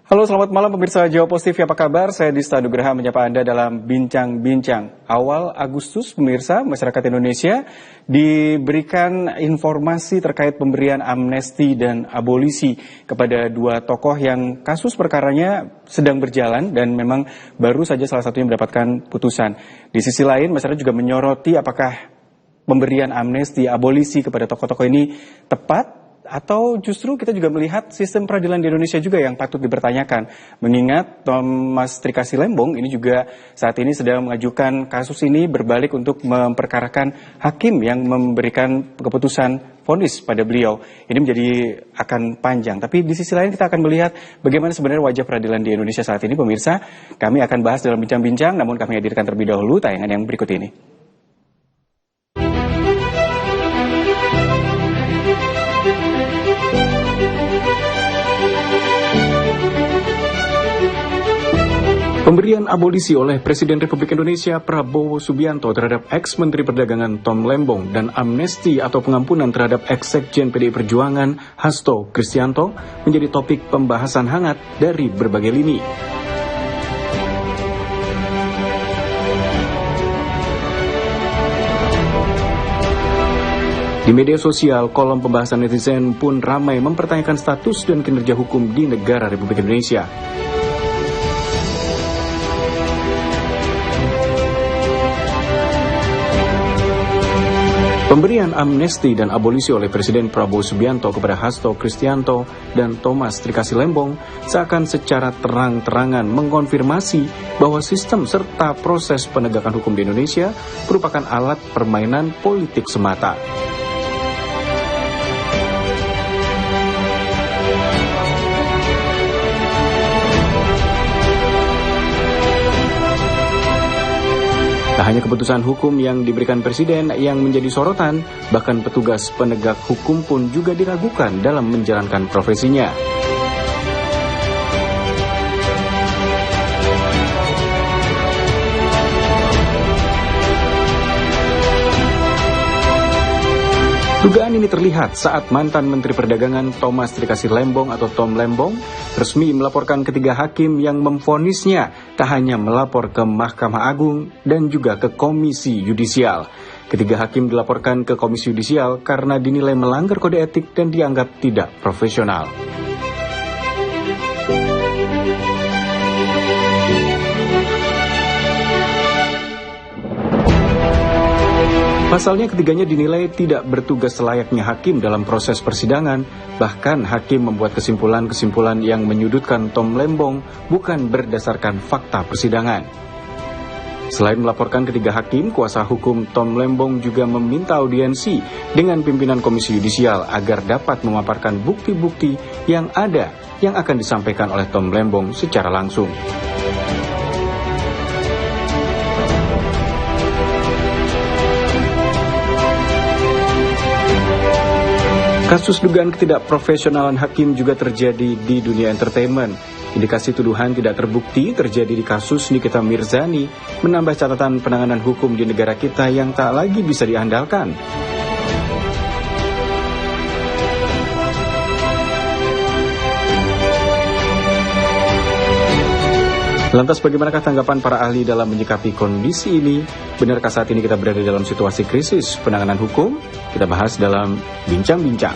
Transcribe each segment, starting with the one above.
Halo, selamat malam pemirsa Jawa Pos TV, apa kabar? Saya Dista Nugraha menyapa Anda dalam Bincang-Bincang. Awal Agustus, pemirsa, masyarakat Indonesia diberikan informasi terkait pemberian amnesti dan abolisi kepada dua tokoh yang kasus perkaranya sedang berjalan dan memang baru saja salah satunya mendapatkan putusan. Di sisi lain, masyarakat juga menyoroti apakah pemberian amnesti, abolisi kepada tokoh-tokoh ini tepat, atau justru kita juga melihat sistem peradilan di Indonesia juga yang patut dipertanyakan. Mengingat Thomas Trikasi Lembong ini juga saat ini sedang mengajukan kasus ini berbalik untuk memperkarakan hakim yang memberikan keputusan vonis pada beliau. Ini menjadi akan panjang. Tapi di sisi lain kita akan melihat bagaimana sebenarnya wajah peradilan di Indonesia saat ini, pemirsa. Kami akan bahas dalam bincang-bincang, namun kami hadirkan terlebih dahulu tayangan yang berikut ini. Pemberian abolisi oleh Presiden Republik Indonesia Prabowo Subianto terhadap ex-Menteri Perdagangan Tom Lembong dan amnesti atau pengampunan terhadap ex-Sekjen PDI Perjuangan Hasto Kristianto menjadi topik pembahasan hangat dari berbagai lini. Di media sosial, kolom pembahasan netizen pun ramai mempertanyakan status dan kinerja hukum di negara Republik Indonesia. Pemberian amnesti dan abolisi oleh Presiden Prabowo Subianto kepada Hasto Kristianto dan Thomas Trikasi Lembong seakan secara terang-terangan mengkonfirmasi bahwa sistem serta proses penegakan hukum di Indonesia merupakan alat permainan politik semata. Tak hanya keputusan hukum yang diberikan Presiden yang menjadi sorotan, bahkan petugas penegak hukum pun juga diragukan dalam menjalankan profesinya. Dugaan ini terlihat saat mantan Menteri Perdagangan Thomas Trikasi Lembong atau Tom Lembong resmi melaporkan ketiga hakim yang memvonisnya, tak hanya melapor ke Mahkamah Agung dan juga ke Komisi Yudisial. Ketiga hakim dilaporkan ke Komisi Yudisial karena dinilai melanggar kode etik dan dianggap tidak profesional. Pasalnya ketiganya dinilai tidak bertugas selayaknya hakim dalam proses persidangan, bahkan hakim membuat kesimpulan-kesimpulan yang menyudutkan Tom Lembong bukan berdasarkan fakta persidangan. Selain melaporkan ketiga hakim, kuasa hukum Tom Lembong juga meminta audiensi dengan pimpinan Komisi Yudisial agar dapat memaparkan bukti-bukti yang ada yang akan disampaikan oleh Tom Lembong secara langsung. Kasus dugaan ketidakprofesionalan hakim juga terjadi di dunia entertainment. Indikasi tuduhan tidak terbukti terjadi di kasus Nikita Mirzani, menambah catatan penanganan hukum di negara kita yang tak lagi bisa diandalkan. Lantas bagaimanakah tanggapan para ahli dalam menyikapi kondisi ini? Benarkah saat ini kita berada dalam situasi krisis penanganan hukum? Kita bahas dalam Bincang-Bincang.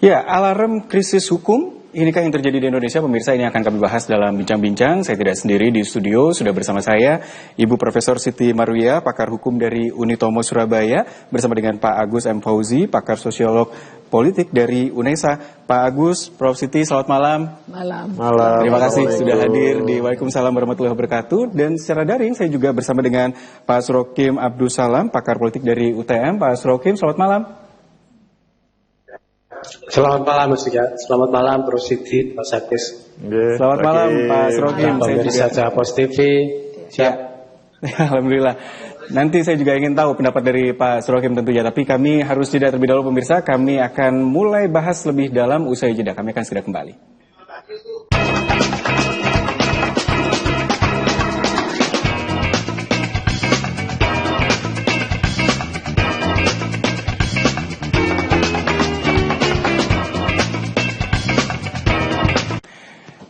Ya, alarm krisis hukum. Inikah yang terjadi di Indonesia, pemirsa? Ini akan kami bahas dalam Bincang-Bincang. Saya tidak sendiri di studio, sudah bersama saya Ibu Profesor Siti Marwiyah, pakar hukum dari Unitomo Surabaya, bersama dengan Pak Agus M. Fauzi, pakar sosiolog politik dari UNESA. Pak Agus, Prof. Siti, selamat malam. Malam. Terima kasih sudah hadir di Waalaikumsalam warahmatullahi wabarakatuh. Dan secara daring saya juga bersama dengan Pak Asrokim Abdul Salam, pakar politik dari UTM. Pak Asrokim, selamat malam. Selamat malam Mas Dika. Selamat malam Prof. Siti, Mas Agus. Selamat malam Pak Asrokim. Saya juga Jawa Pos TV. Siap. Alhamdulillah. Nanti saya juga ingin tahu pendapat dari Pak Asrokim tentunya. Tapi kami harus jeda terlebih dahulu pemirsa. Kami akan mulai bahas lebih dalam usai jeda. Kami akan segera kembali.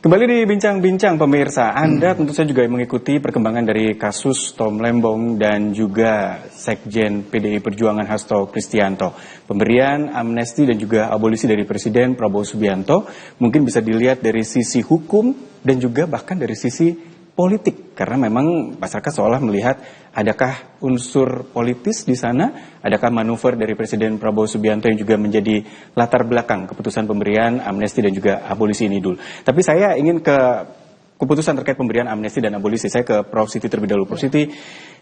Kembali di bincang-bincang pemirsa, Anda tentu saja juga mengikuti perkembangan dari kasus Tom Lembong dan juga Sekjen PDI Perjuangan Hasto Kristianto. Pemberian amnesti dan juga abolisi dari Presiden Prabowo Subianto mungkin bisa dilihat dari sisi hukum dan juga bahkan dari sisi politik, karena memang masyarakat seolah melihat adakah unsur politis di sana, adakah manuver dari Presiden Prabowo Subianto yang juga menjadi latar belakang keputusan pemberian amnesti dan juga abolisi ini dulu. Tapi saya ingin ke keputusan terkait pemberian amnesti dan abolisi. Saya ke Prof. Siti terlebih dahulu. Prof. Siti,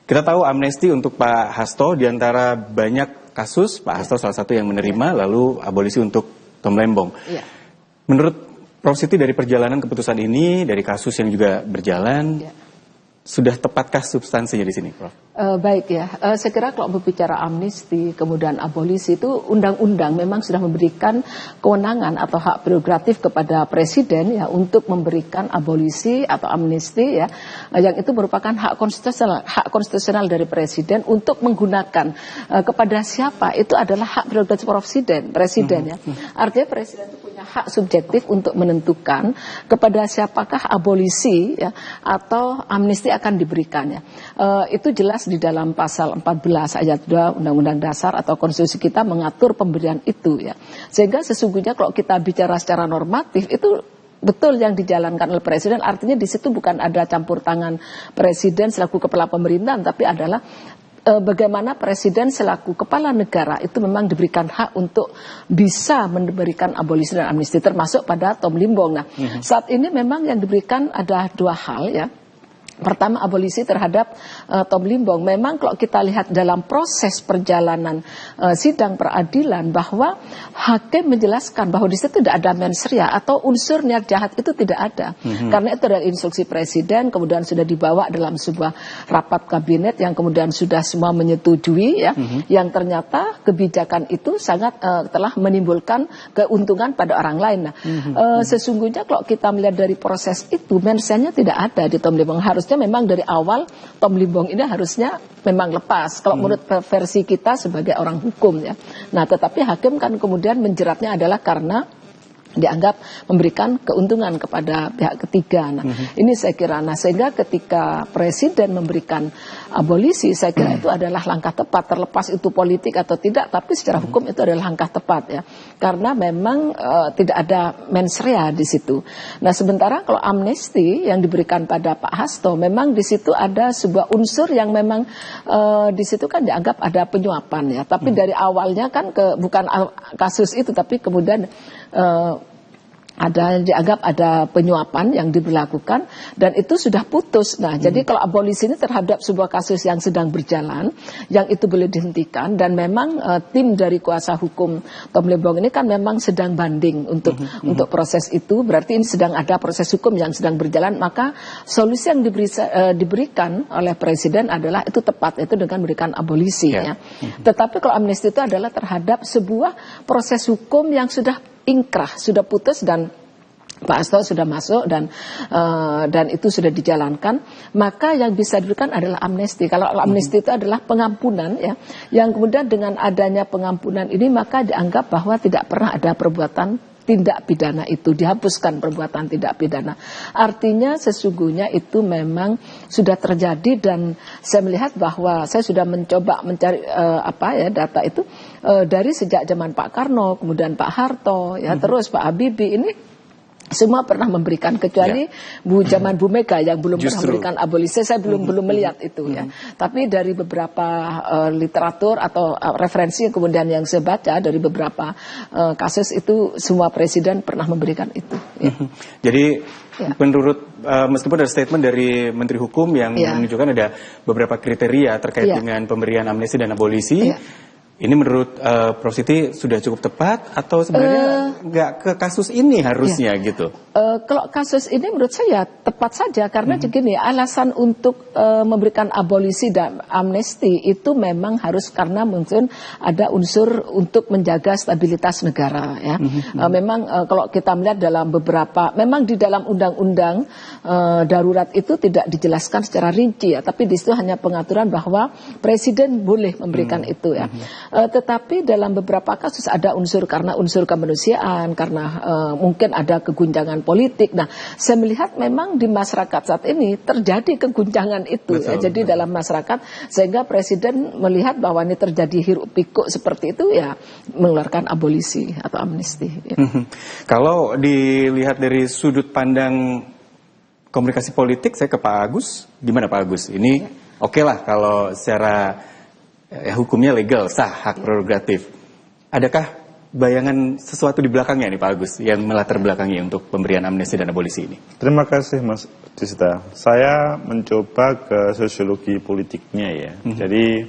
kita tahu amnesti untuk Pak Hasto diantara banyak kasus, Pak Hasto salah satu yang menerima, lalu abolisi untuk Tom Lembong. Menurut Prof. Siti, dari perjalanan keputusan ini, dari kasus yang juga berjalan, sudah tepatkah substansinya di sini, Prof? Baik ya, saya kira kalau berbicara amnesti kemudian abolisi itu undang-undang memang sudah memberikan kewenangan atau hak prerogatif kepada presiden ya untuk memberikan abolisi atau amnesti ya, yang itu merupakan hak konstitusional dari presiden untuk menggunakan kepada siapa itu adalah hak prerogatif presiden ya. Artinya presiden itu punya hak subjektif untuk menentukan kepada siapakah abolisi ya atau amnesti akan diberikan ya. Itu jelas di dalam pasal 14 ayat 2 Undang-Undang Dasar atau konstitusi kita mengatur pemberian itu ya. Sehingga sesungguhnya kalau kita bicara secara normatif itu betul yang dijalankan oleh presiden, artinya di situ bukan ada campur tangan presiden selaku kepala pemerintahan, tapi adalah bagaimana presiden selaku kepala negara itu memang diberikan hak untuk bisa memberikan abolisi dan amnesti termasuk pada Tom Lembong. Nah, saat ini memang yang diberikan ada dua hal ya. Pertama, abolisi terhadap Tom Lembong. Memang kalau kita lihat dalam proses perjalanan sidang peradilan bahwa hakim menjelaskan bahwa di situ tidak ada mens rea atau unsur niat jahat itu tidak ada. Karena itu adalah instruksi presiden, kemudian sudah dibawa dalam sebuah rapat kabinet yang kemudian sudah semua menyetujui ya, yang ternyata kebijakan itu sangat telah menimbulkan keuntungan pada orang lain. Nah, sesungguhnya kalau kita melihat dari proses itu mens rea-nya tidak ada di Tom Lembong. Harusnya memang dari awal Tom Lembong ini harusnya memang lepas kalau menurut versi kita sebagai orang hukum ya. Nah, tetapi hakim kan kemudian menjeratnya adalah karena dianggap memberikan keuntungan kepada pihak ketiga. Nah, ini saya kira, sehingga ketika presiden memberikan abolisi, saya kira itu adalah langkah tepat, terlepas itu politik atau tidak, tapi secara hukum itu adalah langkah tepat ya, karena memang tidak ada mens rea di situ. Nah, sementara kalau amnesti yang diberikan pada Pak Hasto, memang di situ ada sebuah unsur yang memang di situ kan dianggap ada penyuapan ya, tapi dari awalnya kan bukan kasus itu, tapi kemudian dianggap ada penyuapan yang diberlakukan dan itu sudah putus. Nah, jadi kalau abolisi ini terhadap sebuah kasus yang sedang berjalan, yang itu boleh dihentikan dan memang tim dari kuasa hukum Tom Lembong ini kan memang sedang banding untuk proses itu, berarti ini sedang ada proses hukum yang sedang berjalan, maka solusi yang diberikan oleh presiden adalah itu tepat, itu dengan memberikan abolisi ya. Tetapi kalau amnesti itu adalah terhadap sebuah proses hukum yang sudah ingkrah, sudah putus dan Pak Hasto sudah masuk dan itu sudah dijalankan, maka yang bisa diberikan adalah amnesti. Kalau amnesti itu adalah pengampunan ya, yang kemudian dengan adanya pengampunan ini maka dianggap bahwa tidak pernah ada perbuatan tindak pidana itu, dihapuskan perbuatan tidak pidana. Artinya sesungguhnya itu memang sudah terjadi dan saya melihat bahwa saya sudah mencoba mencari data itu dari sejak zaman Pak Karno, kemudian Pak Harto, ya terus Pak Habibie, ini semua pernah memberikan, kecuali zaman Bu Mega yang belum pernah memberikan abolisi. Saya belum melihat itu ya. Tapi dari beberapa literatur atau referensi kemudian yang saya baca dari beberapa kasus itu semua presiden pernah memberikan itu. Ya. Jadi menurut meskipun ada statement dari Menteri Hukum yang menunjukkan ada beberapa kriteria terkait dengan pemberian amnesti dan abolisi. Ini menurut Prof. Siti sudah cukup tepat atau sebenarnya nggak ke kasus ini harusnya gitu? Kalau kasus ini menurut saya tepat saja karena begini, alasan untuk memberikan abolisi dan amnesti itu memang harus karena mungkin ada unsur untuk menjaga stabilitas negara ya. Memang kalau kita melihat dalam beberapa, memang di dalam undang-undang darurat itu tidak dijelaskan secara rinci ya, tapi di situ hanya pengaturan bahwa presiden boleh memberikan itu ya. Tetapi dalam beberapa kasus ada unsur karena unsur kemanusiaan, karena mungkin ada keguncangan politik. Nah, saya melihat memang di masyarakat saat ini terjadi keguncangan itu. Betul, jadi dalam masyarakat, sehingga Presiden melihat bahwa ini terjadi hiruk pikuk seperti itu, ya mengeluarkan abolisi atau amnesti. Ya. Kalau dilihat dari sudut pandang komunikasi politik, saya ke Pak Agus. Gimana Pak Agus? Ini oke lah kalau secara hukumnya legal, sah, hak prerogatif. Adakah bayangan sesuatu di belakangnya nih Pak Agus yang melatar belakangi untuk pemberian amnesti dan abolisi ini? Terima kasih Mas Dista. Saya mencoba ke sosiologi politiknya ya. Jadi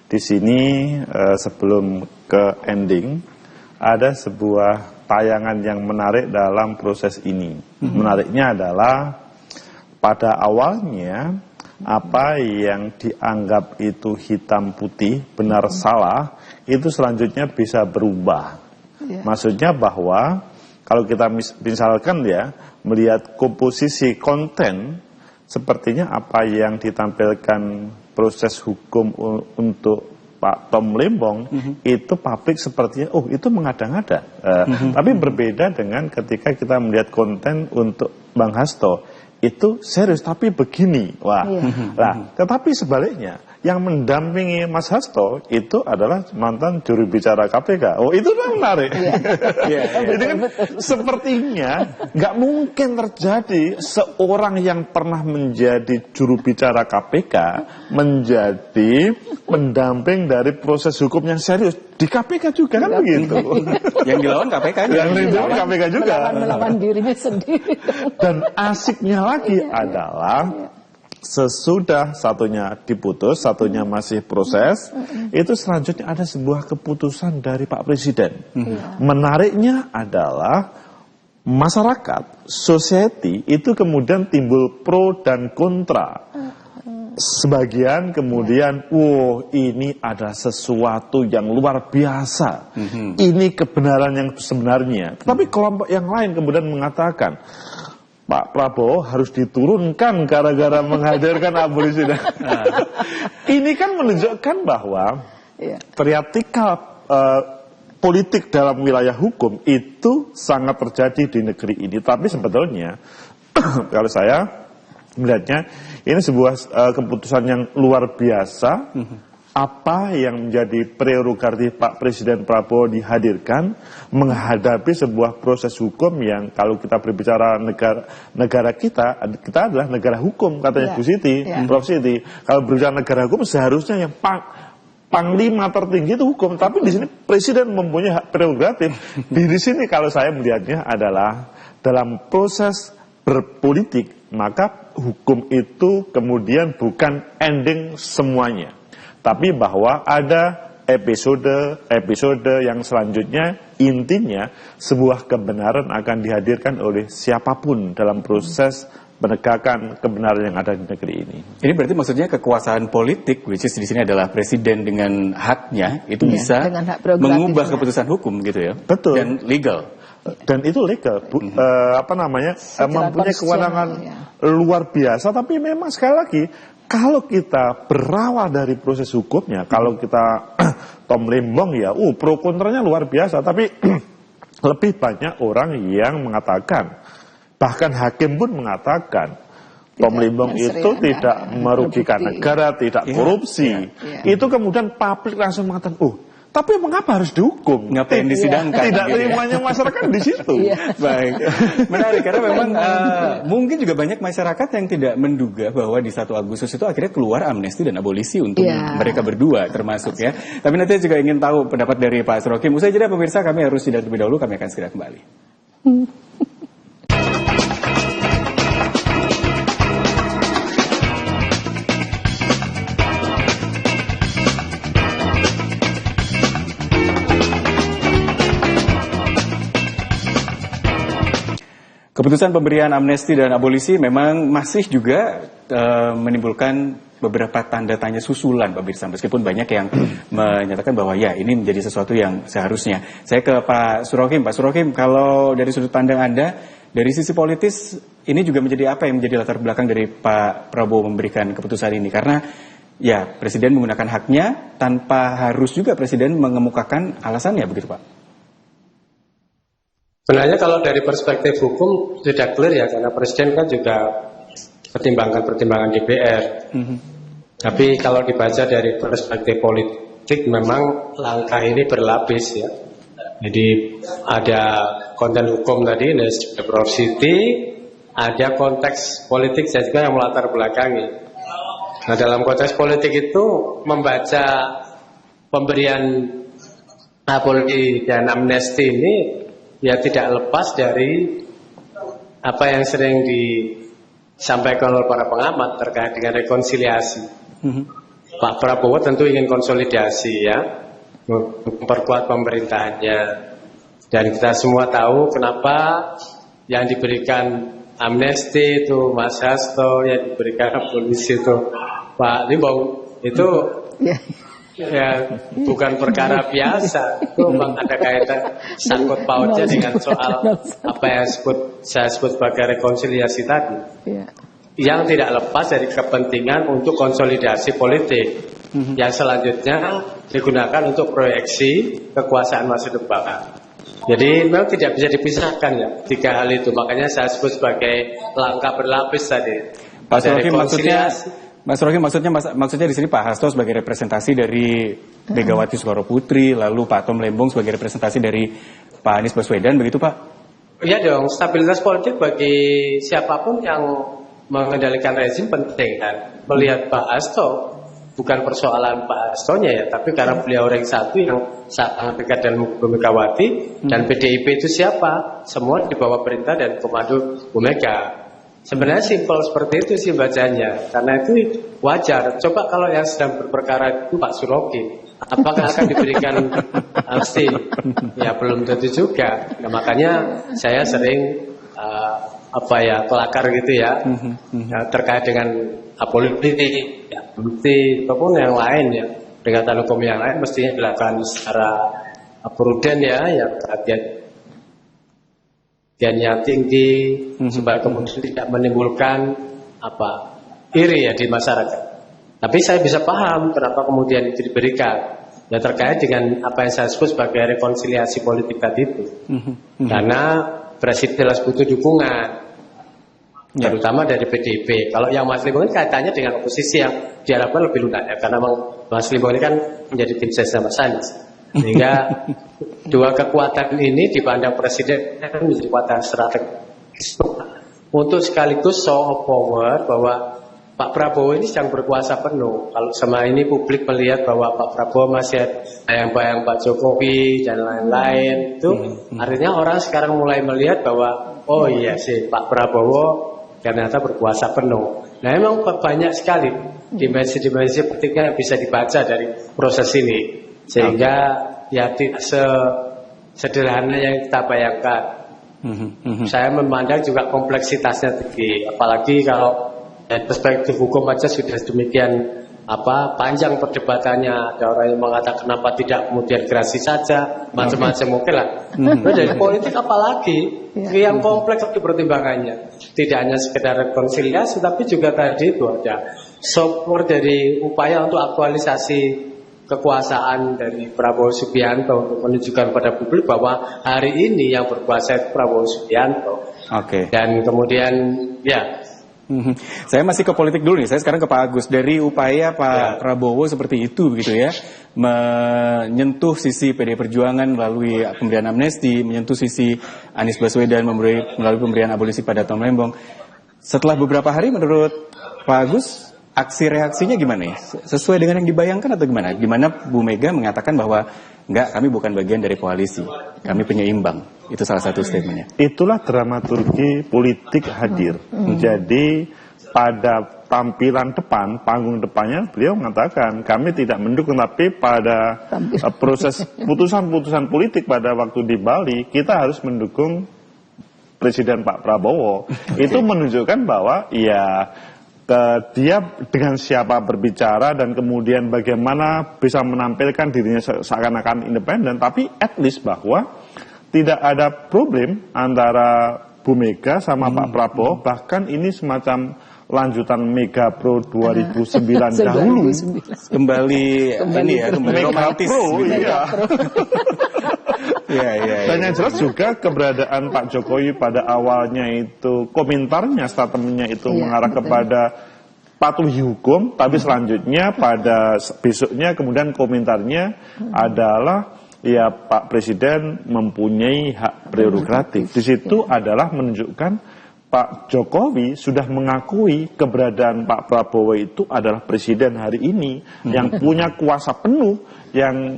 di sini sebelum ke ending ada sebuah tayangan yang menarik dalam proses ini. Menariknya adalah pada awalnya apa yang dianggap itu hitam putih, benar salah, itu selanjutnya bisa berubah. Maksudnya bahwa kalau kita misalkan ya melihat komposisi konten, sepertinya apa yang ditampilkan proses hukum untuk Pak Tom Lembong itu publik sepertinya itu mengada-ngada. Tapi berbeda dengan ketika kita melihat konten untuk Bang Hasto itu serius tapi begini. Wah. Nah, tetapi sebaliknya yang mendampingi Mas Hasto itu adalah mantan juru bicara KPK. Oh, itu kan menarik. Jadi kan sepertinya nggak mungkin terjadi seorang yang pernah menjadi juru bicara KPK menjadi pendamping dari proses hukum yang serius di KPK juga kan begitu. Yang dilawan KPK yang dilawan KPK juga. Melawan dirinya sendiri. Dan asiknya lagi adalah sesudah satunya diputus, satunya masih proses, itu selanjutnya ada sebuah keputusan dari Pak Presiden. Menariknya adalah masyarakat, society itu kemudian timbul pro dan kontra. Sebagian kemudian, ini ada sesuatu yang luar biasa. Ini kebenaran yang sebenarnya. Tapi kelompok yang lain kemudian mengatakan, Pak Prabowo harus diturunkan gara-gara menghadirkan abolisi. Ini kan menunjukkan bahwa triatikal politik dalam wilayah hukum itu sangat terjadi di negeri ini. Tapi sebetulnya kalau saya melihatnya ini sebuah keputusan yang luar biasa. Apa yang menjadi prerogatif Pak Presiden Prabowo dihadirkan menghadapi sebuah proses hukum yang kalau kita berbicara negara kita adalah negara hukum katanya Bu Siti, Prof Siti. Kalau berbicara negara hukum seharusnya yang panglima tertinggi itu hukum, tapi di sini Presiden mempunyai hak prerogatif. Di sini kalau saya melihatnya adalah dalam proses berpolitik maka hukum itu kemudian bukan ending semuanya. Tapi bahwa ada episode yang selanjutnya intinya sebuah kebenaran akan dihadirkan oleh siapapun dalam proses penegakan kebenaran yang ada di negeri ini. Ini berarti maksudnya kekuasaan politik, which is di sini adalah presiden dengan haknya itu bisa mengubah keputusan hukum gitu ya. Betul. Dan legal. Dan itu legal, mempunyai kewenangan luar biasa. Tapi memang sekali lagi, kalau kita berawal dari proses hukumnya, kalau kita Tom Lembong ya, pro kontranya luar biasa. Tapi lebih banyak orang yang mengatakan, bahkan hakim pun mengatakan, Tom Lembong itu tidak merugikan negara, tidak korupsi. Itu kemudian publik langsung mengatakan, tapi mengapa harus dihukum? Ngapain disidangkan? Tidak terimanya masyarakat di situ. Baik, menarik karena memang mungkin juga banyak masyarakat yang tidak menduga bahwa di 1 Agustus itu akhirnya keluar amnesti dan abolisi untuk mereka berdua termasuk ya. Tapi nanti juga ingin tahu pendapat dari Pak Surokim. Usai jeda pemirsa, kami harus jeda terlebih dahulu, kami akan segera kembali. Keputusan pemberian amnesti dan abolisi memang masih juga menimbulkan beberapa tanda tanya susulan, Pak Birsa. Meskipun banyak yang menyatakan bahwa ya ini menjadi sesuatu yang seharusnya. Saya ke Pak Surokim. Pak Surokim, kalau dari sudut pandang Anda, dari sisi politis ini juga menjadi apa yang menjadi latar belakang dari Pak Prabowo memberikan keputusan ini? Karena ya Presiden menggunakan haknya tanpa harus juga Presiden mengemukakan alasannya, begitu Pak? Sebenarnya kalau dari perspektif hukum sudah clear ya, karena Presiden kan juga pertimbangan DPR. Tapi kalau dibaca dari perspektif politik, memang langkah ini berlapis ya. Jadi ada konten hukum tadi, reciprocity, ada konteks politik juga yang melatar belakangi. Nah, dalam konteks politik itu membaca pemberian apologi dan amnesti ini ya tidak lepas dari apa yang sering disampaikan oleh para pengamat terkait dengan rekonsiliasi. Pak Prabowo tentu ingin konsolidasi ya, memperkuat pemerintahannya. Dan kita semua tahu kenapa yang diberikan amnesti itu Mas Hasto, yang diberikan polisi itu Pak Limbong, itu ya bukan perkara biasa. Itu memang ada kaitan sangkut pautnya dengan soal apa yang saya sebut sebagai rekonsiliasi tadi, yang tidak lepas dari kepentingan untuk konsolidasi politik yang selanjutnya digunakan untuk proyeksi kekuasaan masa depan. Jadi memang tidak bisa dipisahkan ya tiga hal itu. Makanya saya sebut sebagai langkah berlapis tadi. Mas Rocky maksudnya di sini Pak Hasto sebagai representasi dari Megawati Soekarno Putri, lalu Pak Tom Lembong sebagai representasi dari Pak Anies Baswedan, begitu Pak? Iya dong, stabilitas politik bagi siapapun yang mengendalikan rezim penting kan. Melihat Pak Hasto bukan persoalan Pak Hastonya ya, tapi karena beliau orang satu yang sangat dekat dengan Bu Megawati, dan PDIP itu siapa? Semua di bawah perintah dan komando Bu Mega. Sebenarnya simpel seperti itu sih bacanya, karena itu wajar. Coba kalau yang sedang berperkara itu Pak Suroki, apakah akan diberikan amnesti? Ya belum tentu juga. Nah, makanya saya sering kelakar gitu ya, terkait dengan politik, ya, bukti ataupun yang lain ya, peringatan hukum yang lain mestinya dilakukan secara prudent ya, yang perhatiannya tinggi supaya kemudian tidak menimbulkan iri ya di masyarakat. Tapi saya bisa paham kenapa kemudian itu diberikan. Ya terkait dengan apa yang saya sebut sebagai rekonsiliasi politik tadi itu. Karena Presiden jelas butuh dukungan, terutama dari PDIP. Kalau yang Mas Limbong ini kaitannya dengan oposisi yang diharapkan lebih lunak ya, karena Mas Limbong ini kan menjadi tim ses sama Sanis. Sehingga dua kekuatan ini dipandang Presiden menjadi kekuatan strategis untuk sekaligus show of power bahwa Pak Prabowo ini sedang berkuasa penuh. Kalau selama ini publik melihat bahwa Pak Prabowo masih bayang-bayang Pak Jokowi dan lain-lain, itu artinya orang sekarang mulai melihat bahwa oh iya sih Pak Prabowo ternyata berkuasa penuh. Nah memang banyak sekali dimensi-dimensi pentingnya yang bisa dibaca dari proses ini, sehingga ya tidak sederhana yang kita bayangkan. Saya memandang juga kompleksitasnya tinggi, apalagi kalau dari perspektif hukum aja sudah demikian panjang perdebatannya. Ada orang yang mengatakan kenapa tidak kemudian gerasi saja, macam-macam oke lah. Dari politik apalagi yang kompleks itu pertimbangannya. Tidak hanya sekedar rekonsiliasi, tapi juga tadi itu ada support dari upaya untuk aktualisasi kekuasaan dari Prabowo Subianto untuk menunjukkan pada publik bahwa hari ini yang berkuasa itu Prabowo Subianto. Dan kemudian ya. Saya masih ke politik dulu nih. Saya sekarang ke Pak Agus. Dari upaya Pak Prabowo seperti itu, begitu ya, menyentuh sisi PD Perjuangan melalui pemberian amnesti, menyentuh sisi Anies Baswedan melalui pemberian abolisi pada Tom Lembong. Setelah beberapa hari, menurut Pak Agus, aksi reaksinya gimana ya? Sesuai dengan yang dibayangkan atau gimana? Gimana Bu Mega mengatakan bahwa enggak, kami bukan bagian dari koalisi, kami penyeimbang. Itu salah satu statementnya. Itulah dramaturgi politik hadir. Jadi pada tampilan depan, panggung depannya beliau mengatakan kami tidak mendukung, tapi pada proses putusan-putusan politik pada waktu di Bali kita harus mendukung Presiden Pak Prabowo. Itu menunjukkan bahwa ya dia dengan siapa berbicara dan kemudian bagaimana bisa menampilkan dirinya seakan-akan independen, tapi at least bahwa tidak ada problem antara Bu Mega sama Pak Prabowo, bahkan ini semacam lanjutan Mega Pro 2009 dahulu. Kembali ini ya, kembali Mega romantis. Pro, gitu. iya. Ya. Dan yang jelas juga keberadaan Pak Jokowi pada awalnya itu komentarnya, statementnya itu mengarah kepada patuhi hukum, tapi selanjutnya pada besoknya kemudian komentarnya adalah ya Pak Presiden mempunyai hak prerogatif. Di situ adalah menunjukkan Pak Jokowi sudah mengakui keberadaan Pak Prabowo itu adalah presiden hari ini yang punya kuasa penuh, yang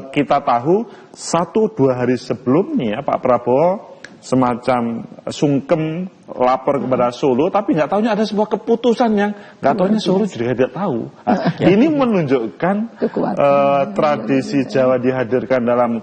kita tahu 1-2 hari sebelumnya Pak Prabowo semacam sungkem lapor kepada Solo, tapi nggak tahunya ada sebuah keputusan yang nggak tahunya Solo juga tidak tahu. Nah, ini menunjukkan tradisi Jawa dihadirkan dalam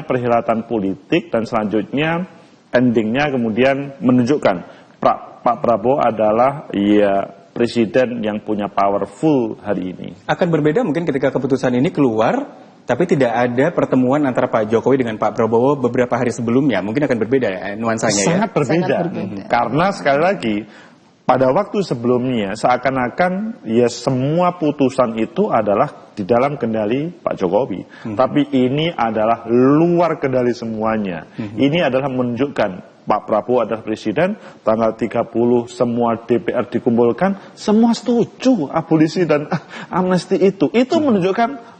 perhelatan politik, dan selanjutnya endingnya kemudian menunjukkan Pak Prabowo adalah ya presiden yang punya powerful hari ini. Akan berbeda mungkin ketika keputusan ini keluar, tapi tidak ada pertemuan antara Pak Jokowi dengan Pak Prabowo beberapa hari sebelumnya. Mungkin akan berbeda ya nuansanya. Sangat berbeda. Karena sekali lagi pada waktu sebelumnya seakan-akan ya semua putusan itu adalah di dalam kendali Pak Jokowi. Tapi ini adalah luar kendali semuanya. Ini adalah menunjukkan Pak Prabowo adalah presiden, tanggal 30 semua DPR dikumpulkan, semua setuju abolisi dan amnesti itu. Itu menunjukkan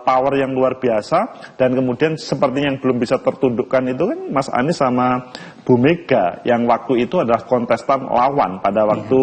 power yang luar biasa, dan kemudian seperti yang belum bisa tertundukkan itu kan Mas Anies sama Bu Mega yang waktu itu adalah kontestan lawan pada waktu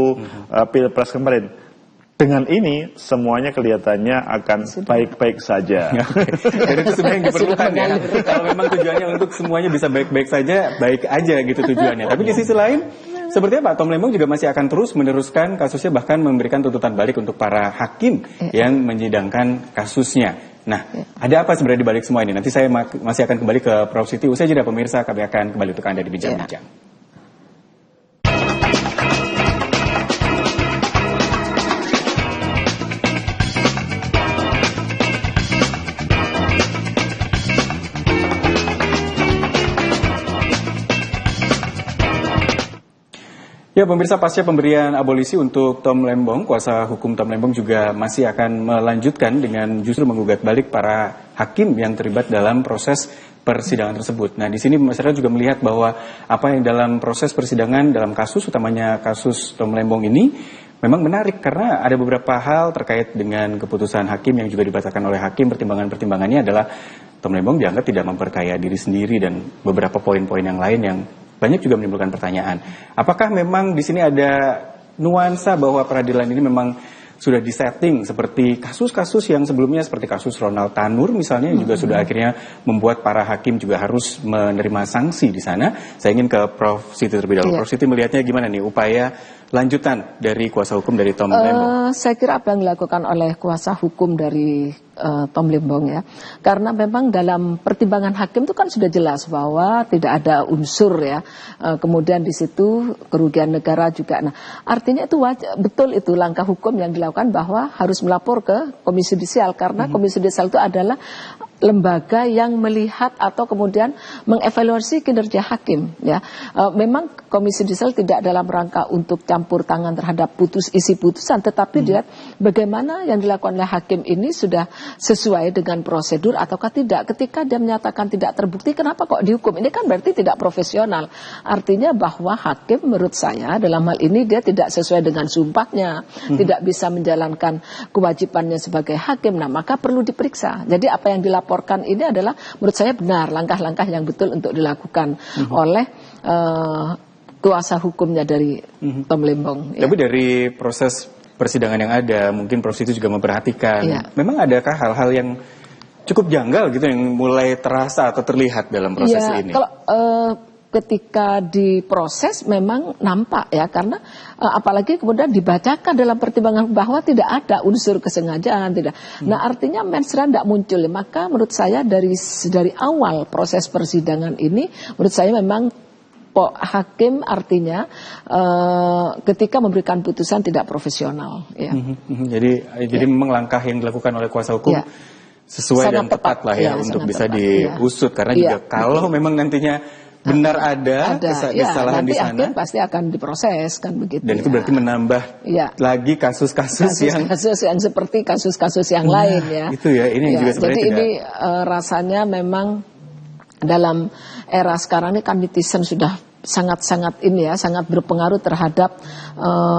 Pilpres kemarin. Dengan ini semuanya kelihatannya akan baik-baik saja. Dan itu sebenarnya yang diperlukan ya. Kalau memang tujuannya untuk semuanya bisa baik-baik saja, baik aja gitu tujuannya. Tapi di sisi lain, sepertinya Pak Tom Lembong juga masih akan terus meneruskan kasusnya, bahkan memberikan tuntutan balik untuk para hakim yang menyidangkan kasusnya. Nah, ada apa sebenarnya di balik semua ini? Nanti saya masih akan kembali ke Prof Siti. Usai jeda pemirsa, kami akan kembali untuk Anda di Bincang-Bincang. Ya pemirsa, pasca pemberian abolisi untuk Tom Lembong, kuasa hukum Tom Lembong juga masih akan melanjutkan dengan justru menggugat balik para hakim yang terlibat dalam proses persidangan tersebut. Nah, di sini masyarakat juga melihat bahwa apa yang dalam proses persidangan dalam kasus, utamanya kasus Tom Lembong ini, memang menarik karena ada beberapa hal terkait dengan keputusan hakim yang juga dibacakan oleh hakim. Pertimbangannya adalah Tom Lembong dianggap tidak memperkaya diri sendiri dan beberapa poin-poin yang lain yang banyak juga menimbulkan pertanyaan. Apakah memang di sini ada nuansa bahwa peradilan ini memang sudah disetting seperti kasus-kasus yang sebelumnya, seperti kasus Ronald Tanur misalnya, yang juga sudah akhirnya membuat para hakim juga harus menerima sanksi di sana. Saya ingin ke Prof Siti terlebih dahulu. Prof Siti melihatnya gimana nih upaya lanjutan dari kuasa hukum dari Tom Lembong? Saya kira apa yang dilakukan oleh kuasa hukum dari Tom Lembong ya, karena memang dalam pertimbangan hakim itu kan sudah jelas bahwa tidak ada unsur ya, kemudian di situ kerugian negara juga. Nah, artinya itu betul itu langkah hukum yang dilakukan bahwa harus melapor ke Komisi Yudisial, karena Komisi Yudisial itu adalah lembaga yang melihat atau kemudian mengevaluasi kinerja hakim ya. Memang Komisi Yudisial tidak dalam rangka untuk campur tangan terhadap isi putusan, tetapi dilihat bagaimana yang dilakukan oleh hakim ini sudah sesuai dengan prosedur ataukah tidak. Ketika dia menyatakan tidak terbukti, kenapa kok dihukum? Ini kan berarti tidak profesional. Artinya bahwa hakim menurut saya dalam hal ini dia tidak sesuai dengan sumpahnya, tidak bisa menjalankan kewajibannya sebagai hakim. Nah, maka perlu diperiksa. Jadi apa yang dilaporkan ini adalah menurut saya benar, langkah-langkah yang betul untuk dilakukan oleh kuasa hukumnya dari Tom Lembong. Tapi dari proses persidangan yang ada, mungkin Prof Siti juga memperhatikan, memang adakah hal-hal yang cukup janggal gitu yang mulai terasa atau terlihat dalam proses ini? Kalau ketika diproses memang nampak ya, karena apalagi kemudian dibacakan dalam pertimbangan bahwa tidak ada unsur kesengajaan, tidak. Nah, artinya mensrean tidak muncul. Maka menurut saya dari awal proses persidangan ini, menurut saya memang hakim artinya ketika memberikan putusan tidak profesional. Ya. Jadi memang langkah yang dilakukan oleh kuasa hukum sesuai dan tepat lah ya untuk bisa diusut. Karena juga kalau memang nantinya benar ada kesalahan nanti di sana. hakim pasti akan diproses kan begitu. Dan itu berarti menambah lagi kasus-kasus yang seperti kasus-kasus yang lain ya. Itu ya, ini juga sebenarnya jadi ini rasanya memang dalam era sekarang ini kan netizen sudah sangat-sangat sangat berpengaruh terhadap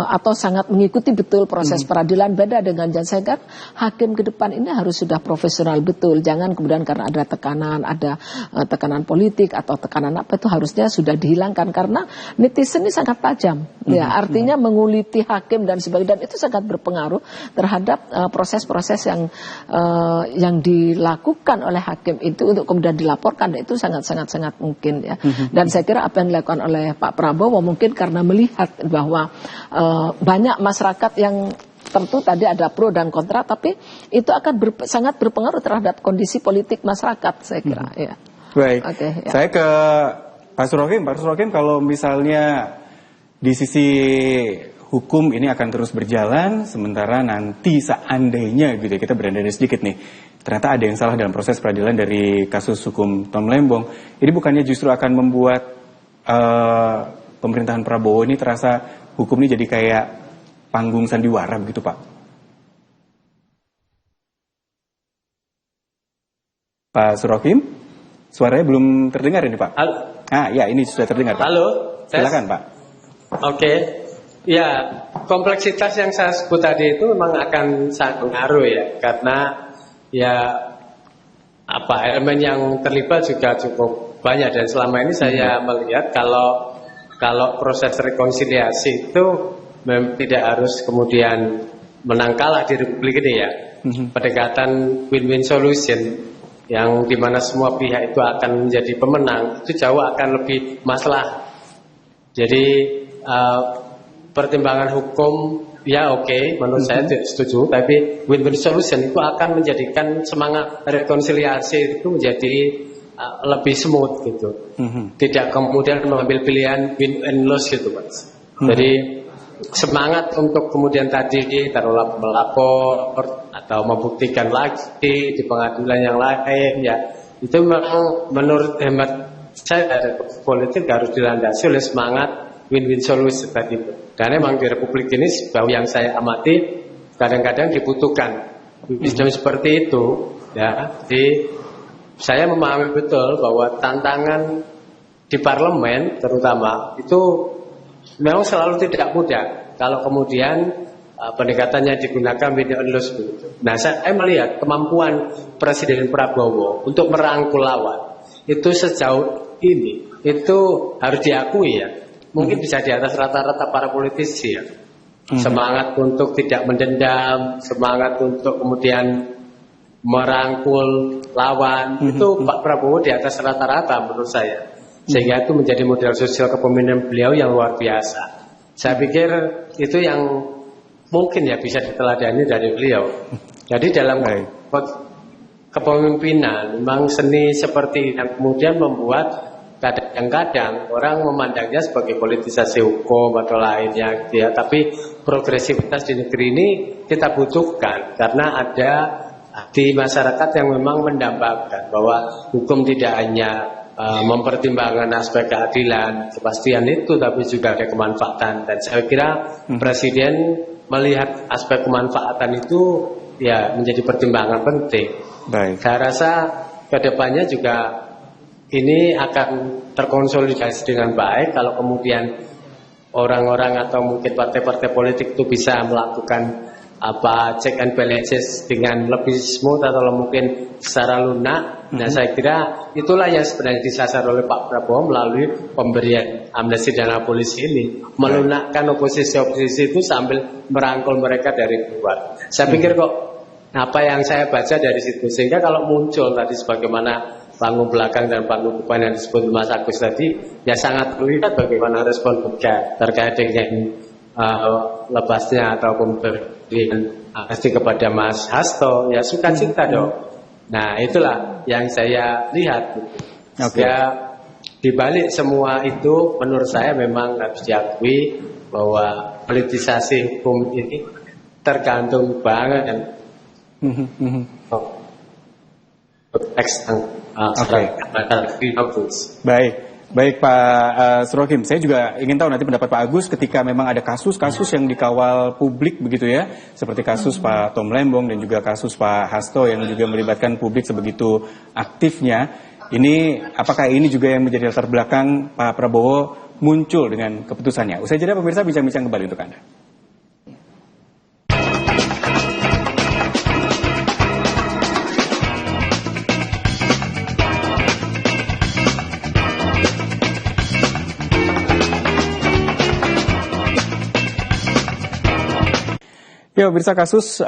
atau sangat mengikuti betul proses peradilan. Beda dengan saya kan hakim ke depan ini harus sudah profesional betul. Jangan kemudian karena ada tekanan politik atau tekanan apa itu harusnya sudah dihilangkan karena netizen ini sangat tajam. Ya, artinya menguliti hakim dan sebagainya dan itu sangat berpengaruh terhadap proses-proses yang dilakukan oleh hakim itu untuk kemudian dilaporkan. Itu sangat mungkin ya. Dan saya kira apa yang dilakukan oleh Pak Prabowo mungkin karena melihat bahwa banyak masyarakat yang tentu tadi ada pro dan kontra, tapi itu akan sangat berpengaruh terhadap kondisi politik masyarakat, saya kira. Ya. Baik, saya ke Pak Surokim. Pak Surokim, kalau misalnya di sisi hukum ini akan terus berjalan, sementara nanti seandainya gitu ya, kita berandai sedikit nih, ternyata ada yang salah dalam proses peradilan dari kasus hukum Tom Lembong, ini bukannya justru akan membuat pemerintahan Prabowo ini terasa hukum ini jadi kayak panggung sandiwara begitu Pak? Pak Surokim, suaranya belum terdengar ini Pak. Halo. Ya ini sudah terdengar Pak. Halo. Silakan Pak. Oke. Ya, kompleksitas yang saya sebut tadi itu memang akan sangat mengaruh ya, karena ya elemen yang terlibat juga cukup banyak dan selama ini saya melihat kalau proses rekonsiliasi itu tidak harus kemudian menang kalah di Republik ini ya. Pendekatan win-win solution yang dimana semua pihak itu akan menjadi pemenang itu jauh akan lebih maslahat. Jadi pertimbangan hukum ya menurut saya tidak setuju, tapi win-win solution itu akan menjadikan semangat rekonsiliasi itu menjadi lebih smooth gitu. Tidak kemudian mengambil pilihan win and lose gitu Mas. Jadi semangat untuk kemudian tadi taruhlah melapor atau membuktikan lagi di pengadilan yang lain ya, itu memang menurut hemat saya politik harus dilandasi oleh semangat win-win solution tadi. Dan memang di Republik ini sejauh yang saya amati kadang-kadang dibutuhkan sistem seperti itu ya. Jadi saya memahami betul bahwa tantangan di parlemen terutama itu memang selalu tidak mudah kalau kemudian pendekatannya digunakan win and lose. Nah, saya melihat kemampuan Presiden Prabowo untuk merangkul lawan itu sejauh ini itu harus diakui ya. Mungkin bisa di atas rata-rata para politisi ya. Semangat untuk tidak mendendam, semangat untuk kemudian merangkul lawan, itu Pak Prabowo di atas rata-rata menurut saya. Sehingga itu menjadi model sosial kepemimpinan beliau yang luar biasa. Saya pikir itu yang mungkin ya bisa diteladani dari beliau. Jadi dalam kepemimpinan memang seni seperti yang kemudian membuat kadang-kadang orang memandangnya sebagai politisasi hukum atau lainnya gitu ya. Tapi progresivitas di negeri ini kita butuhkan karena ada di masyarakat yang memang mendambakan bahwa hukum tidak hanya mempertimbangkan aspek keadilan, kepastian itu, tapi juga ada kemanfaatan. Dan saya kira Presiden melihat aspek kemanfaatan itu ya menjadi pertimbangan penting. Saya rasa kedepannya juga ini akan terkonsolidasi dengan baik kalau kemudian orang-orang atau mungkin partai-partai politik itu bisa melakukan check and balances dengan lebih smooth atau mungkin secara lunak. Nah, saya kira itulah yang sebenarnya disasar oleh Pak Prabowo melalui pemberian amnesti dan abolisi ini, melunakkan oposisi-oposisi itu sambil merangkul mereka dari luar. Saya pikir kok apa yang saya baca dari situ, sehingga kalau muncul tadi sebagaimana panggung belakang dan panggung depan yang disebut Mas Agus tadi, ya sangat terlihat bagaimana respon mereka terkait dengan lepasnya atau pemberian amnesti kepada Mas Hasto, ya sukacita dong. Nah, itulah yang saya lihat. Ya, dibalik semua itu menurut saya memang harus diakui bahwa politisasi hukum ini tergantung banget Baik, Baik Pak Surokim, saya juga ingin tahu nanti pendapat Pak Agus ketika memang ada kasus-kasus yang dikawal publik begitu ya, seperti kasus Pak Tom Lembong dan juga kasus Pak Hasto yang juga melibatkan publik sebegitu aktifnya. Ini apakah ini juga yang menjadi latar belakang Pak Prabowo muncul dengan keputusannya? Usai jeda pemirsa bincang-bincang kembali untuk Anda. Ya, pemirsa, kasus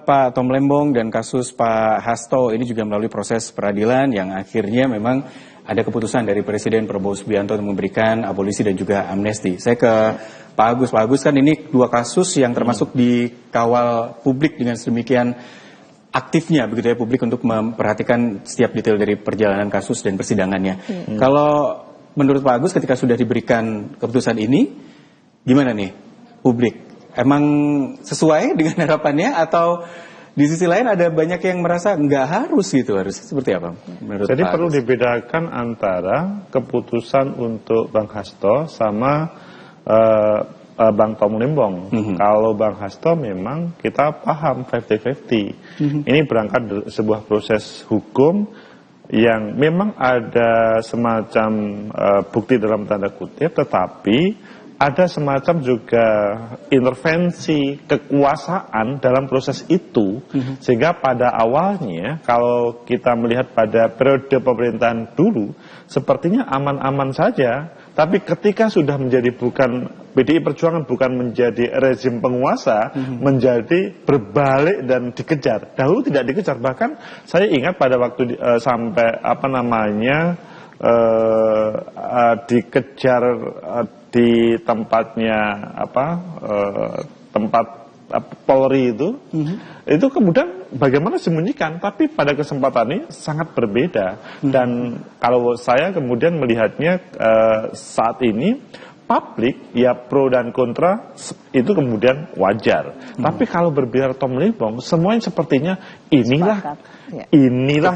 Pak Tom Lembong dan kasus Pak Hasto ini juga melalui proses peradilan yang akhirnya memang ada keputusan dari Presiden Prabowo Subianto untuk memberikan abolisi dan juga amnesti. Saya ke Pak Agus. Pak Agus, kan ini dua kasus yang termasuk dikawal publik dengan sedemikian aktifnya begitu ya, publik untuk memperhatikan setiap detail dari perjalanan kasus dan persidangannya. Kalau menurut Pak Agus ketika sudah diberikan keputusan ini, gimana nih publik? Emang sesuai dengan harapannya atau di sisi lain ada banyak yang merasa nggak harus gitu, harus seperti apa menurut Jadi Pak perlu Agus? dibedakan antara keputusan untuk Bang Hasto sama Bang Tom Lembong. Kalau Bang Hasto memang kita paham 50-50. Ini berangkat dari sebuah proses hukum yang memang ada semacam bukti dalam tanda kutip, tetapi ada semacam juga intervensi kekuasaan dalam proses itu, sehingga pada awalnya kalau kita melihat pada periode pemerintahan dulu sepertinya aman-aman saja, tapi ketika sudah menjadi bukan PDI Perjuangan bukan menjadi rezim penguasa, menjadi berbalik dan dikejar. Dahulu tidak dikejar, bahkan saya ingat pada waktu sampai dikejar di tempatnya tempat Polri itu kemudian bagaimana sembunyikan, tapi pada kesempatan ini sangat berbeda. Dan kalau saya kemudian melihatnya saat ini publik ya pro dan kontra itu kemudian wajar. Tapi kalau berbicara Tom Lembong, semuanya sepertinya inilah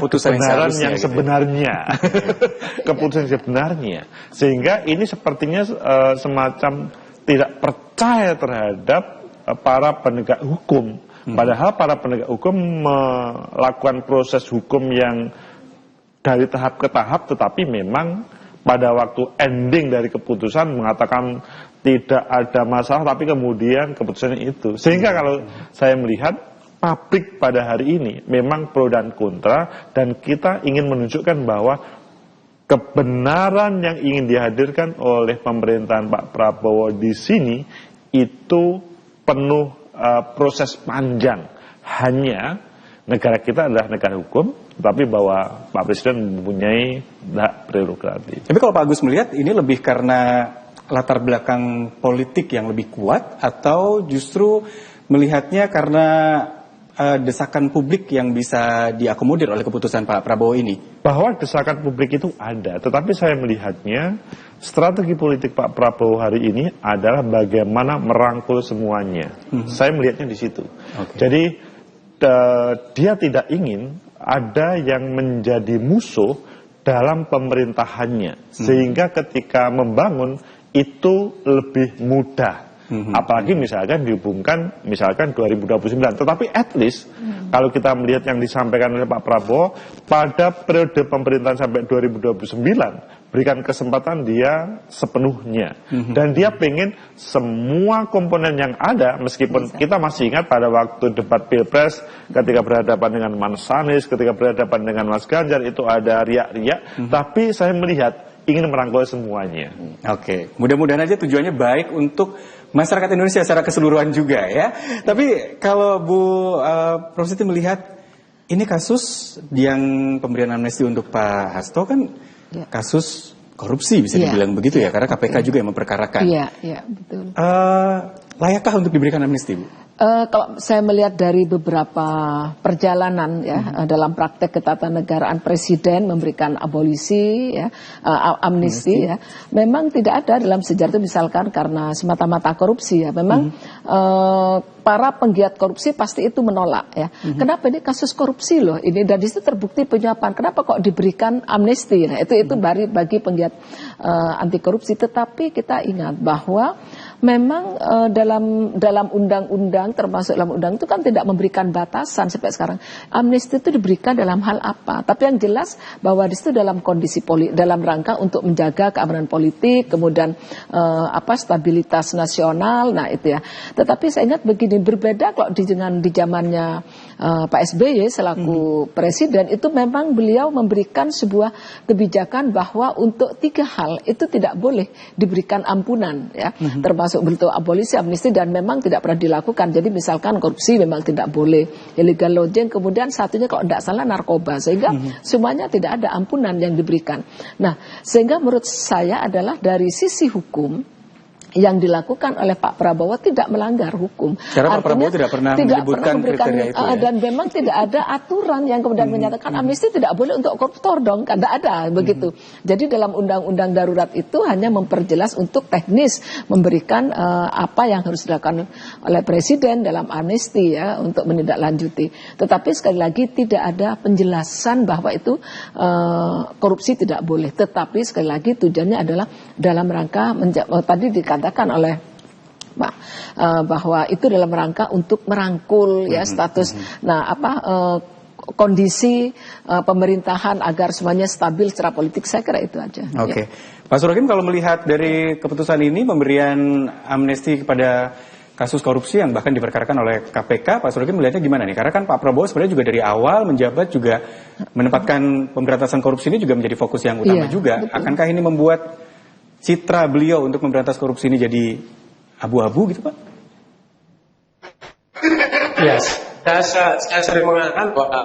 kebenaran yang sebenarnya. Keputusan yang sebenarnya. Sehingga ini sepertinya semacam tidak percaya terhadap para penegak hukum. Padahal para penegak hukum melakukan proses hukum yang dari tahap ke tahap, tetapi memang pada waktu ending dari keputusan mengatakan tidak ada masalah, tapi kemudian keputusannya itu. Sehingga kalau saya melihat publik pada hari ini memang pro dan kontra, dan kita ingin menunjukkan bahwa kebenaran yang ingin dihadirkan oleh pemerintahan Pak Prabowo di sini itu penuh proses panjang. Hanya negara kita adalah negara hukum, tapi bahwa Pak Presiden mempunyai hak prerogatif. Tapi kalau Pak Agus melihat ini lebih karena latar belakang politik yang lebih kuat, atau justru melihatnya karena desakan publik yang bisa diakomodir oleh keputusan Pak Prabowo ini? Bahwa desakan publik itu ada, tetapi saya melihatnya strategi politik Pak Prabowo hari ini adalah bagaimana merangkul semuanya. Saya melihatnya di situ. Jadi dia tidak ingin ada yang menjadi musuh dalam pemerintahannya, sehingga ketika membangun itu lebih mudah. Apalagi misalkan dihubungkan misalkan 2029. Tetapi at least kalau kita melihat yang disampaikan oleh Pak Prabowo pada periode pemerintahan sampai 2029, berikan kesempatan dia sepenuhnya. Dan dia pengen semua komponen yang ada, meskipun kita masih ingat pada waktu debat Pilpres ketika berhadapan dengan Mas Anies, ketika berhadapan dengan Mas Ganjar, itu ada riak-riak, tapi saya melihat ingin merangkul semuanya. Oke, mudah-mudahan aja tujuannya baik untuk masyarakat Indonesia secara keseluruhan juga ya. Tapi kalau Bu Prof Siti melihat ini kasus yang pemberian amnesti untuk Pak Hasto kan kasus korupsi bisa dibilang begitu ya, karena KPK juga yang memperkarakan. Iya, betul. layakkah untuk diberikan amnesti, Bu? Kalau saya melihat dari beberapa perjalanan ya dalam praktek ketatanegaraan presiden memberikan abolisi ya amnesti ya, memang tidak ada dalam sejarah itu misalkan karena semata-mata korupsi ya, memang para penggiat korupsi pasti itu menolak ya. Kenapa ini kasus korupsi loh ini, dan di situ terbukti penyuapan, kenapa kok diberikan amnesti? Nah itu bagi penggiat anti korupsi. Tetapi kita ingat bahwa memang dalam undang-undang, termasuk dalam undang itu kan tidak memberikan batasan sampai sekarang. Amnesti itu diberikan dalam hal apa? Tapi yang jelas bahwa di situ dalam kondisi dalam rangka untuk menjaga keamanan politik, kemudian stabilitas nasional. Nah itu ya. Tetapi saya ingat begini, berbeda kalau di zamannya Pak SBY selaku presiden, itu memang beliau memberikan sebuah kebijakan bahwa untuk 3 hal itu tidak boleh diberikan ampunan ya, termasuk bentuk abolisi, amnesti, dan memang tidak pernah dilakukan. Jadi misalkan korupsi memang tidak boleh, illegal lodging, kemudian satunya kalau tidak salah narkoba, sehingga semuanya tidak ada ampunan yang diberikan. Nah, sehingga menurut saya adalah dari sisi hukum yang dilakukan oleh Pak Prabowo tidak melanggar hukum. Karena Pak Prabowo tidak pernah menyebutkan kriteria itu ya? Dan memang tidak ada aturan yang kemudian menyatakan amnesti tidak boleh untuk koruptor dong, tidak ada begitu. Jadi dalam undang-undang darurat itu hanya memperjelas untuk teknis memberikan apa yang harus dilakukan oleh presiden dalam amnesti ya untuk menindaklanjuti. Tetapi sekali lagi tidak ada penjelasan bahwa itu korupsi tidak boleh. Tetapi sekali lagi tujuannya adalah dalam rangka tadi dikatakan oleh Pak bahwa itu dalam rangka untuk merangkul ya status kondisi pemerintahan agar semuanya stabil secara politik. Saya kira itu aja. Oke. Pak Surakim, kalau melihat dari keputusan ini pemberian amnesti kepada kasus korupsi yang bahkan diperkarakan oleh KPK, Pak Surakim melihatnya gimana nih? Karena kan Pak Prabowo sebenarnya juga dari awal menjabat juga menempatkan pemberantasan korupsi ini juga menjadi fokus yang utama juga. Betul. Akankah ini membuat citra beliau untuk memberantas korupsi ini jadi abu-abu gitu, Pak? Ya, saya sering mengatakan bahwa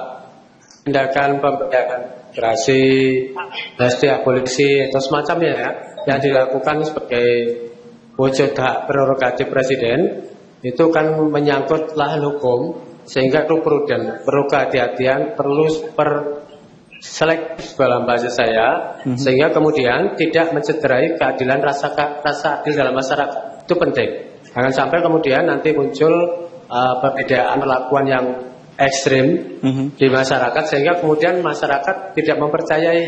tindakan pemberantasan gerasi, amnesti, abolisi atau semacamnya ya, yang dilakukan sebagai wujud hak prerogatif presiden itu kan menyangkut lahan hukum, sehingga perlu prudent, perlu kehati-hatian, perlu selektif dalam bahasa saya, sehingga kemudian tidak mencederai keadilan rasa adil dalam masyarakat. Itu penting. Jangan sampai kemudian nanti muncul perbedaan perlakuan yang ekstrim di masyarakat, sehingga kemudian masyarakat tidak mempercayai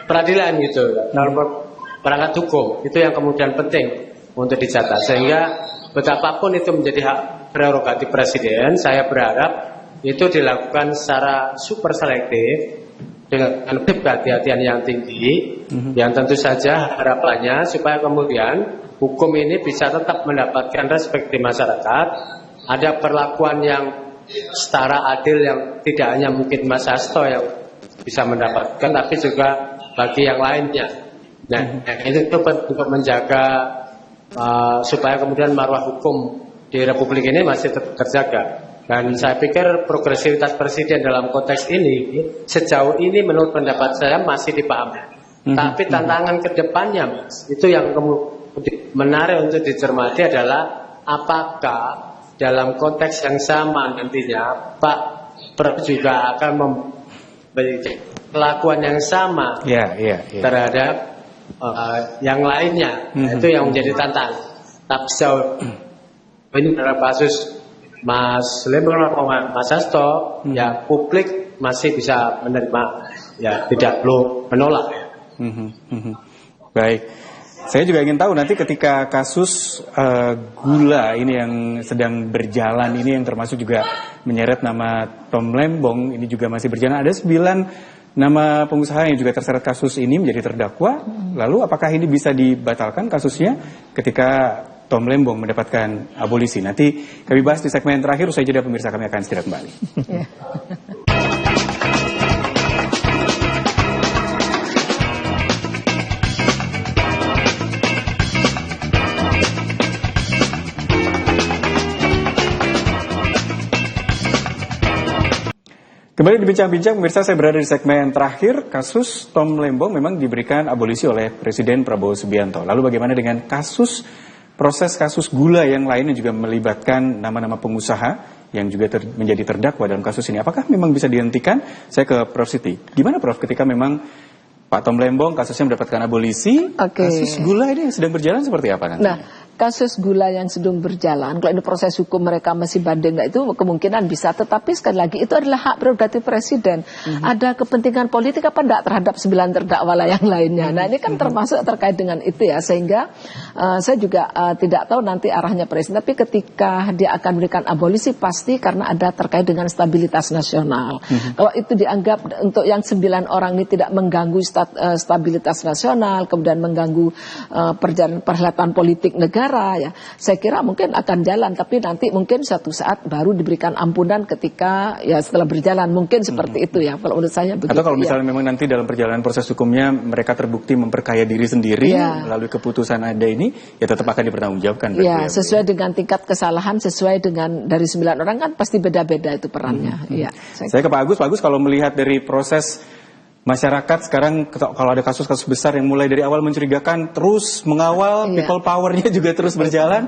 peradilan gitu. Dalam perangkat hukum itu yang kemudian penting untuk dicatat, sehingga betapapun itu menjadi hak prerogatif presiden, saya berharap itu dilakukan secara super selektif dengan kehati-hatian yang tinggi, yang tentu saja harapannya supaya kemudian hukum ini bisa tetap mendapatkan respek di masyarakat, ada perlakuan yang setara adil yang tidak hanya mungkin Mas Hasto yang bisa mendapatkan, tapi juga bagi yang lainnya. Nah, itu untuk menjaga supaya kemudian marwah hukum di Republik ini masih tetap terjaga. Dan saya pikir progresivitas presiden dalam konteks ini sejauh ini menurut pendapat saya masih dipahami. Tapi tantangan ke depannya, Mas, itu yang kemudian menarik untuk dicermati adalah apakah dalam konteks yang sama nantinya Pak Prabowo juga akan memberi perlakuan yang sama terhadap yang lainnya. Itu yang menjadi tantangan. Tapi sejauh ini dalam kasus Mas Lembong atau Mas Hasto, ya publik masih bisa menerima, ya tidak perlu menolak. Baik, saya juga ingin tahu nanti ketika kasus gula ini yang sedang berjalan ini, yang termasuk juga menyeret nama Tom Lembong ini juga masih berjalan, ada 9 nama pengusaha yang juga terseret kasus ini menjadi terdakwa. Lalu apakah ini bisa dibatalkan kasusnya ketika Tom Lembong mendapatkan abolisi? Nanti kami bahas di segmen terakhir. Usai jeda pemirsa, kami akan segera kembali. Kembali di Bincang-Bincang, pemirsa, saya berada di segmen terakhir. Kasus Tom Lembong memang diberikan abolisi oleh Presiden Prabowo Subianto. Lalu bagaimana dengan kasus proses kasus gula yang lainnya juga melibatkan nama-nama pengusaha yang juga menjadi terdakwa dalam kasus ini. Apakah memang bisa dihentikan? Saya ke Prof Siti. Gimana Prof ketika memang Pak Tom Lembong kasusnya mendapatkan abolisi, kasus gula ini yang sedang berjalan seperti apa nanti? Nah, kasus gula yang sedang berjalan, kalau ini proses hukum mereka masih banding, itu kemungkinan bisa. Tetapi sekali lagi itu adalah hak prerogatif presiden. Ada kepentingan politik apa enggak terhadap 9 terdakwa yang lainnya. Nah, ini kan termasuk terkait dengan itu ya. Sehingga saya juga tidak tahu nanti arahnya presiden. Tapi ketika dia akan berikan abolisi pasti karena ada terkait dengan stabilitas nasional. Kalau itu dianggap untuk yang 9 orang ini tidak mengganggu stabilitas nasional, kemudian mengganggu perhelatan politik negara, ya saya kira mungkin akan jalan, tapi nanti mungkin suatu saat baru diberikan ampunan ketika ya setelah berjalan, mungkin seperti itu ya kalau menurut saya begitu. Atau kalau misalnya memang nanti dalam perjalanan proses hukumnya mereka terbukti memperkaya diri sendiri melalui keputusan ada ini, ya tetap akan dipertanggungjawabkan. Ya, sesuai dengan tingkat kesalahan, sesuai dengan dari 9 orang kan pasti beda-beda itu perannya. Ya, saya ke Pak Agus kalau melihat dari proses masyarakat sekarang kalau ada kasus-kasus besar yang mulai dari awal mencurigakan terus mengawal, people power-nya juga terus berjalan.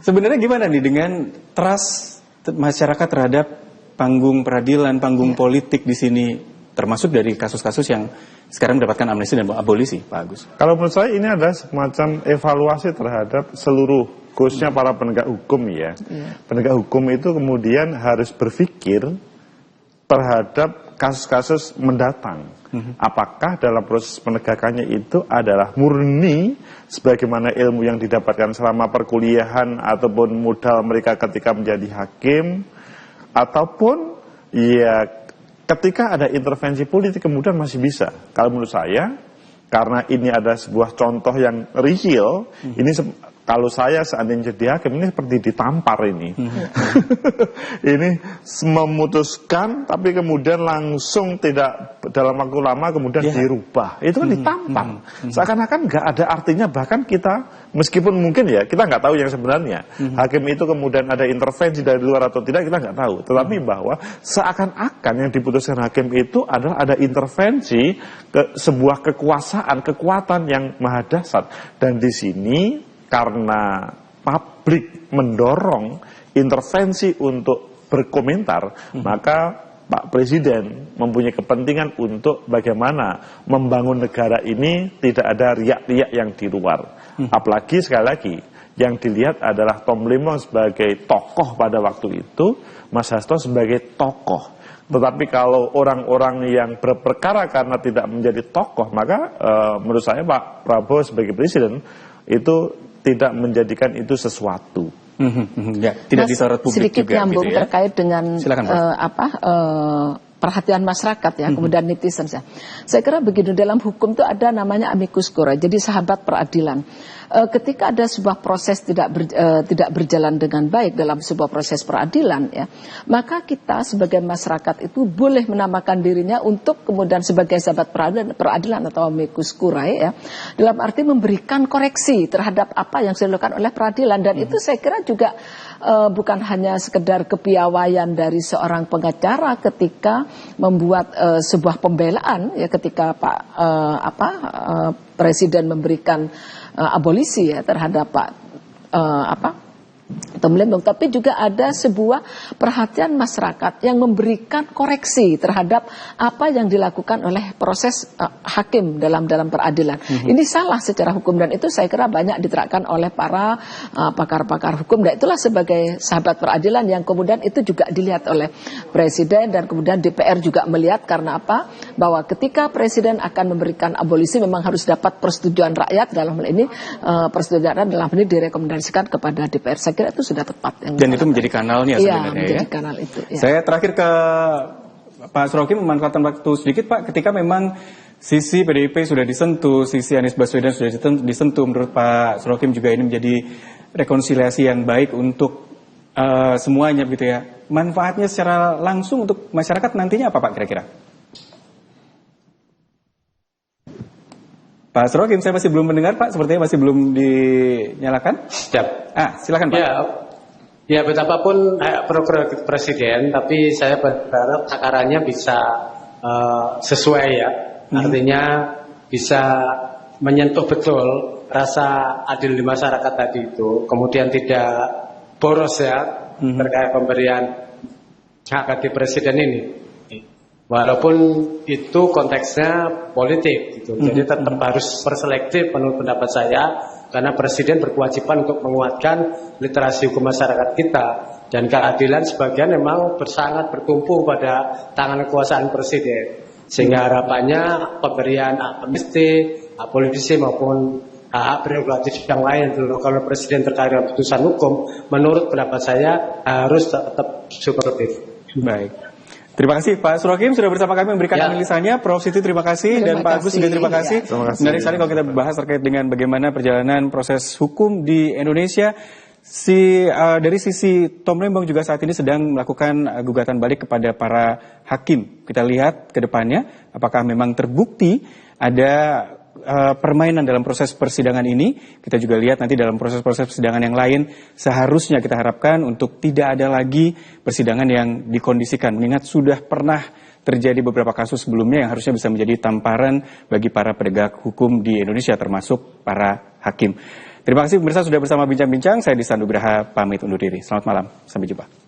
Sebenarnya gimana nih dengan trust masyarakat terhadap panggung peradilan, panggung politik di sini, termasuk dari kasus-kasus yang sekarang mendapatkan amnesti dan abolisi, Pak Agus? Kalau menurut saya ini adalah semacam evaluasi terhadap seluruh khususnya para penegak hukum ya. Penegak hukum itu kemudian harus berpikir terhadap kasus-kasus mendatang. Apakah dalam proses penegakannya itu adalah murni sebagaimana ilmu yang didapatkan selama perkuliahan ataupun modal mereka ketika menjadi hakim, ataupun ya ketika ada intervensi politik kemudian masih bisa. Kalau menurut saya, karena ini ada sebuah contoh yang real, ini kalau saya seandainya jadi hakim ini seperti ditampar ini. Ini memutuskan tapi kemudian langsung tidak dalam waktu lama kemudian dirubah. Itu kan ditampar. Seakan-akan nggak ada artinya, bahkan kita meskipun mungkin ya kita nggak tahu yang sebenarnya. Hakim itu kemudian ada intervensi dari luar atau tidak kita nggak tahu. Tetapi bahwa seakan-akan yang diputuskan hakim itu adalah ada intervensi ke sebuah kekuatan yang maha dahsyat. Dan di sini karena publik mendorong intervensi untuk berkomentar, maka Pak Presiden mempunyai kepentingan untuk bagaimana membangun negara ini tidak ada riak-riak yang di luar. Apalagi sekali lagi, yang dilihat adalah Tom Lembong sebagai tokoh pada waktu itu, Mas Hasto sebagai tokoh. Tetapi kalau orang-orang yang berperkara karena tidak menjadi tokoh, maka menurut saya Pak Prabowo sebagai Presiden itu tidak menjadikan itu sesuatu. Ya, tidak disorot publik sedikit juga. Nyambung gitu ya. terkait dengan perhatian masyarakat ya, kemudian netizen ya. Saya kira begitu, dalam hukum itu ada namanya amicus curiae, jadi sahabat peradilan. Ketika ada sebuah proses tidak berjalan dengan baik dalam sebuah proses peradilan ya, maka kita sebagai masyarakat itu boleh menamakan dirinya untuk kemudian sebagai sahabat peradilan atau amicus curiae ya, dalam arti memberikan koreksi terhadap apa yang sudah dilakukan oleh peradilan. Dan itu saya kira juga bukan hanya sekedar kepiawaian dari seorang pengacara ketika membuat sebuah pembelaan ya, ketika Presiden memberikan abolisi ya terhadap Tom Lembong, tapi juga ada sebuah perhatian masyarakat yang memberikan koreksi terhadap apa yang dilakukan oleh proses hakim dalam peradilan. Ini salah secara hukum, dan itu saya kira banyak diterapkan oleh para pakar-pakar hukum. Dan itulah sebagai sahabat peradilan yang kemudian itu juga dilihat oleh Presiden, dan kemudian DPR juga melihat karena apa? Bahwa ketika Presiden akan memberikan abolisi memang harus dapat persetujuan rakyat, dalam hal ini persetujuan rakyat dalam hal ini direkomendasikan kepada DPR. Saya kira itu sudah tepat. Dan itu menjadi kanalnya sebenarnya menjadi ya. Kanal itu. Ya. Saya terakhir ke Pak Surokim, memanfaatkan waktu sedikit Pak, ketika memang sisi PDIP sudah disentuh, sisi Anies Baswedan sudah disentuh, menurut Pak Surokim juga ini menjadi rekonsiliasi yang baik untuk semuanya gitu ya. Manfaatnya secara langsung untuk masyarakat nantinya apa Pak kira-kira? Pak Surokim, saya masih belum mendengar Pak, sepertinya masih belum dinyalakan. Siap. Silakan Pak. Ya betapapun hak prerogatif Presiden, tapi saya berharap takarannya bisa sesuai ya. Artinya bisa menyentuh betul rasa adil di masyarakat tadi itu, kemudian tidak boros ya terkait pemberian hak ganti presiden ini. Walaupun itu konteksnya politik gitu. Jadi tetap harus berselektif menurut pendapat saya, karena presiden berkewajiban untuk menguatkan literasi hukum masyarakat kita, dan keadilan sebagian memang sangat bertumpu pada tangan kekuasaan presiden. Sehingga harapannya pemberian amnesti, hak politisi maupun hak prerogatif yang lain kalau presiden terkait dengan putusan hukum, menurut pendapat saya harus tetap supportif. Baik. Terima kasih Pak Surokim sudah bersama kami memberikan analisanya. Prof Siti terima kasih dan Pak Agus juga terima kasih. Menarik sekali kalau kita bahas terkait dengan bagaimana perjalanan proses hukum di Indonesia. Dari sisi Tom Lembong juga saat ini sedang melakukan gugatan balik kepada para hakim. Kita lihat ke depannya apakah memang terbukti ada permainan dalam proses persidangan ini. Kita juga lihat nanti dalam proses-proses persidangan yang lain, seharusnya kita harapkan untuk tidak ada lagi persidangan yang dikondisikan. Mengingat sudah pernah terjadi beberapa kasus sebelumnya yang harusnya bisa menjadi tamparan bagi para penegak hukum di Indonesia, termasuk para hakim. Terima kasih pemirsa sudah bersama Bincang-Bincang. Saya Dista Nugraha pamit undur diri. Selamat malam, sampai jumpa.